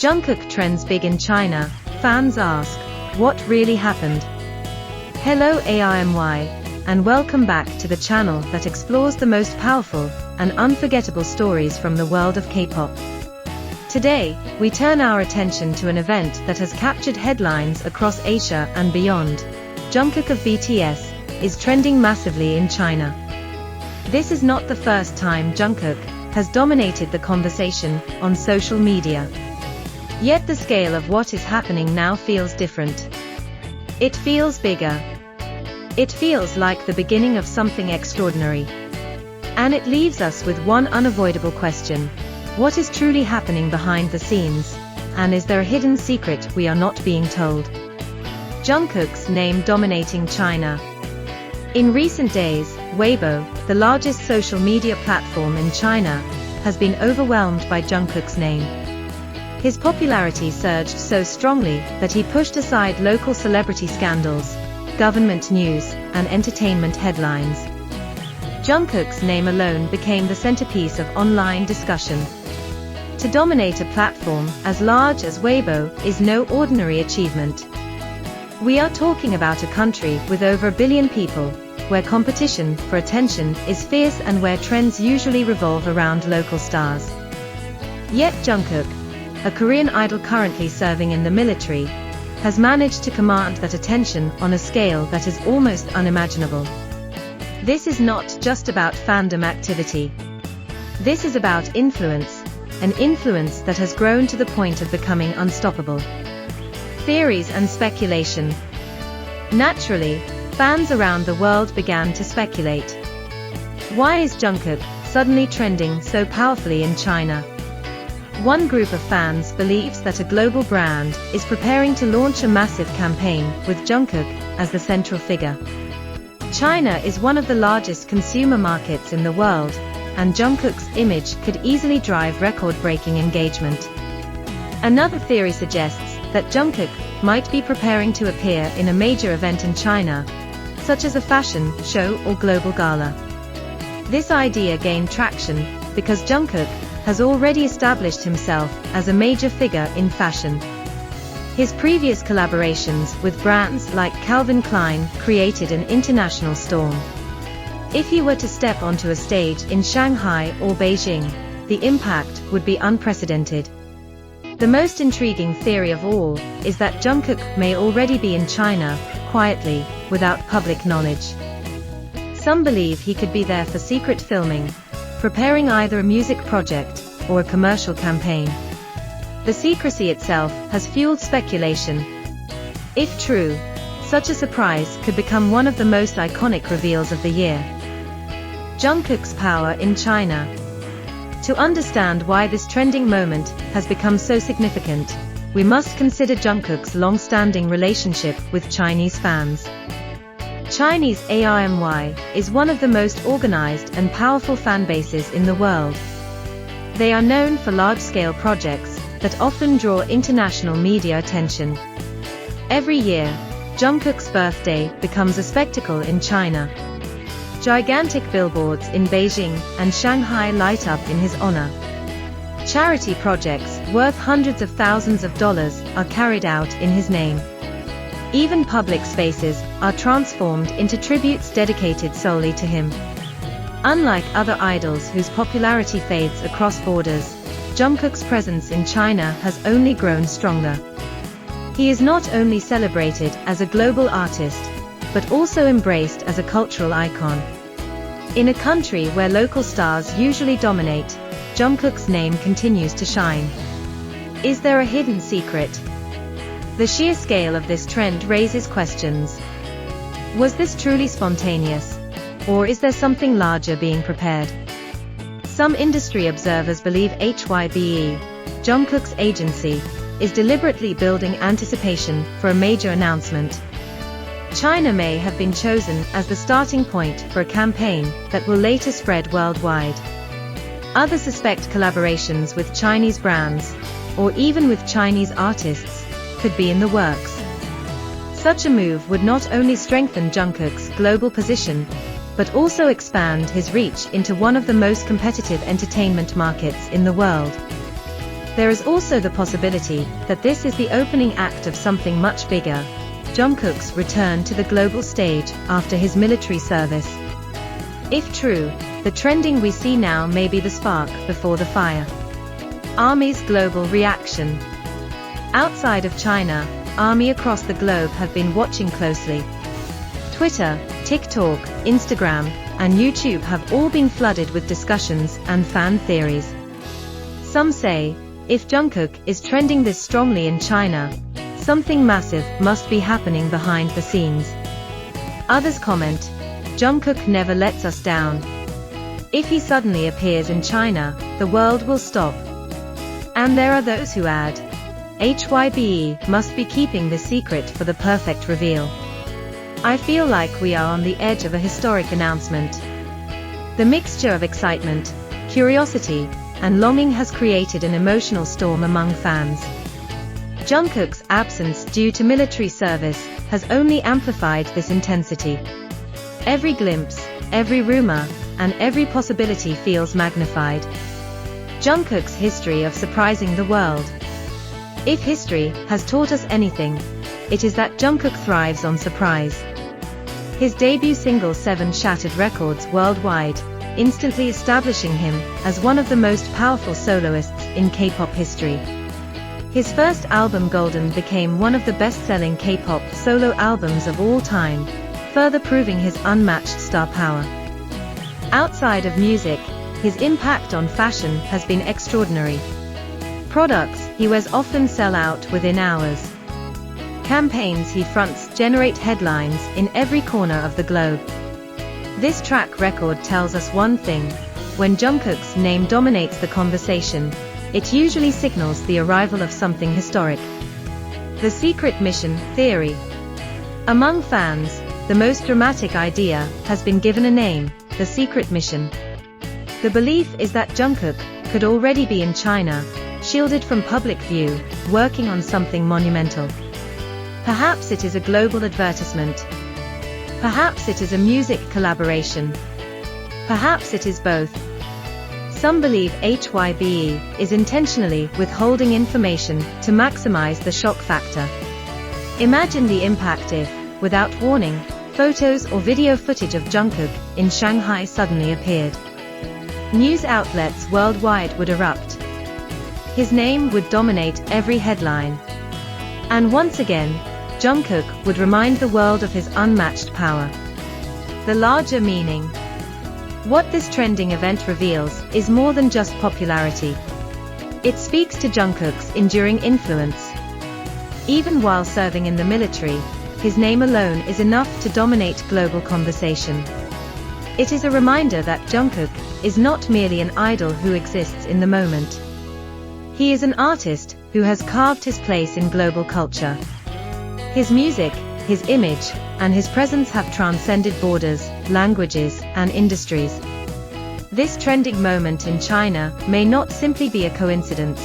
Jungkook trends big in China, fans ask, what really happened? Hello AIMY, and welcome back to the channel that explores the most powerful and unforgettable stories from the world of K-pop. Today, we turn our attention to an event that has captured headlines across Asia and beyond. Jungkook of BTS is trending massively in China. This is not the first time Jungkook has dominated the conversation on social media. Yet the scale of what is happening now feels different. It feels bigger. It feels like the beginning of something extraordinary. And it leaves us with one unavoidable question. What is truly happening behind the scenes? And is there a hidden secret we are not being told? Jungkook's name dominating China. In recent days, Weibo, the largest social media platform in China, has been overwhelmed by Jungkook's name. His popularity surged so strongly that he pushed aside local celebrity scandals, government news, and entertainment headlines. Jungkook's name alone became the centerpiece of online discussion. To dominate a platform as large as Weibo is no ordinary achievement. We are talking about a country with over 1 billion people, where competition for attention is fierce and where trends usually revolve around local stars. Yet Jungkook, a Korean idol currently serving in the military, has managed to command that attention on a scale that is almost unimaginable. This is not just about fandom activity. This is about influence, an influence that has grown to the point of becoming unstoppable. Theories and speculation. Naturally, fans around the world began to speculate. Why is Jungkook suddenly trending so powerfully in China? One group of fans believes that a global brand is preparing to launch a massive campaign with Jungkook as the central figure. China is one of the largest consumer markets in the world, and Jungkook's image could easily drive record-breaking engagement. Another theory suggests that Jungkook might be preparing to appear in a major event in China, such as a fashion show or global gala. This idea gained traction because Jungkook has already established himself as a major figure in fashion. His previous collaborations with brands like Calvin Klein created an international storm. If he were to step onto a stage in Shanghai or Beijing, the impact would be unprecedented. The most intriguing theory of all is that Jungkook may already be in China, quietly, without public knowledge. Some believe he could be there for secret filming, preparing either a music project or a commercial campaign. The secrecy itself has fueled speculation. If true, such a surprise could become one of the most iconic reveals of the year. Jungkook's power in China. To understand why this trending moment has become so significant, we must consider Jungkook's long-standing relationship with Chinese fans. Chinese AIMY is one of the most organized and powerful fan bases in the world. They are known for large-scale projects that often draw international media attention. Every year, Jungkook's birthday becomes a spectacle in China. Gigantic billboards in Beijing and Shanghai light up in his honor. Charity projects worth hundreds of thousands of dollars are carried out in his name. Even public spaces are transformed into tributes dedicated solely to him. Unlike other idols whose popularity fades across borders, Jungkook's presence in China has only grown stronger. He is not only celebrated as a global artist, but also embraced as a cultural icon. In a country where local stars usually dominate, Jungkook's name continues to shine. Is there a hidden secret? The sheer scale of this trend raises questions. Was this truly spontaneous? Or is there something larger being prepared? Some industry observers believe HYBE, Jungkook's agency, is deliberately building anticipation for a major announcement. China may have been chosen as the starting point for a campaign that will later spread worldwide. Others suspect collaborations with Chinese brands, or even with Chinese artists, could be in the works. Such a move would not only strengthen Jungkook's global position, but also expand his reach into one of the most competitive entertainment markets in the world. There is also the possibility that this is the opening act of something much bigger: Jungkook's return to the global stage after his military service. If true, the trending we see now may be the spark before the fire. ARMY's global reaction. Outside of China, ARMY across the globe have been watching closely. Twitter, TikTok, Instagram, and YouTube have all been flooded with discussions and fan theories. Some say, if Jungkook is trending this strongly in China, something massive must be happening behind the scenes. Others comment, Jungkook never lets us down. If he suddenly appears in China, the world will stop. And there are those who add, HYBE must be keeping the secret for the perfect reveal. I feel like we are on the edge of a historic announcement. The mixture of excitement, curiosity, and longing has created an emotional storm among fans. Jungkook's absence due to military service has only amplified this intensity. Every glimpse, every rumor, and every possibility feels magnified. Jungkook's history of surprising the world. If history has taught us anything, it is that Jungkook thrives on surprise. His debut single 7 shattered records worldwide, instantly establishing him as one of the most powerful soloists in K-pop history. His first album Golden became one of the best-selling K-pop solo albums of all time, further proving his unmatched star power. Outside of music, his impact on fashion has been extraordinary. Products he wears often sell out within hours. Campaigns he fronts generate headlines in every corner of the globe. This track record tells us one thing: when Jungkook's name dominates the conversation, it usually signals the arrival of something historic. The secret mission theory. Among fans, the most dramatic idea has been given a name: the secret mission. The belief is that Jungkook could already be in China, shielded from public view, working on something monumental. Perhaps it is a global advertisement. Perhaps it is a music collaboration. Perhaps it is both. Some believe HYBE is intentionally withholding information to maximize the shock factor. Imagine the impact if, without warning, photos or video footage of Jungkook in Shanghai suddenly appeared. News outlets worldwide would erupt. His name would dominate every headline. And once again, Jungkook would remind the world of his unmatched power. The larger meaning. What this trending event reveals is more than just popularity. It speaks to Jungkook's enduring influence. Even while serving in the military, his name alone is enough to dominate global conversation. It is a reminder that Jungkook is not merely an idol who exists in the moment. He is an artist who has carved his place in global culture. His music, his image, and his presence have transcended borders, languages, and industries. This trending moment in China may not simply be a coincidence.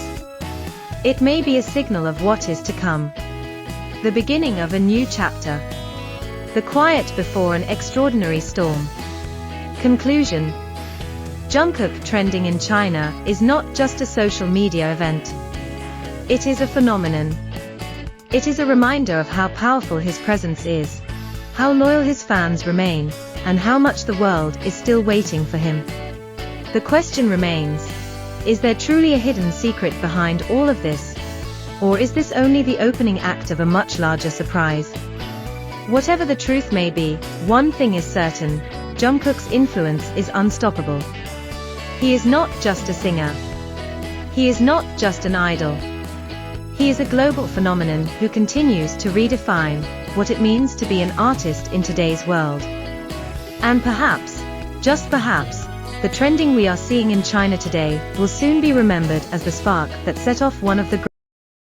It may be a signal of what is to come. The beginning of a new chapter. The quiet before an extraordinary storm. Conclusion. Jungkook trending in China is not just a social media event. It is a phenomenon. It is a reminder of how powerful his presence is, how loyal his fans remain, and how much the world is still waiting for him. The question remains, is there truly a hidden secret behind all of this? Or is this only the opening act of a much larger surprise? Whatever the truth may be, one thing is certain: Jungkook's influence is unstoppable. He is not just a singer. He is not just an idol. He is a global phenomenon who continues to redefine what it means to be an artist in today's world. And perhaps, just perhaps, the trending we are seeing in China today will soon be remembered as the spark that set off one of the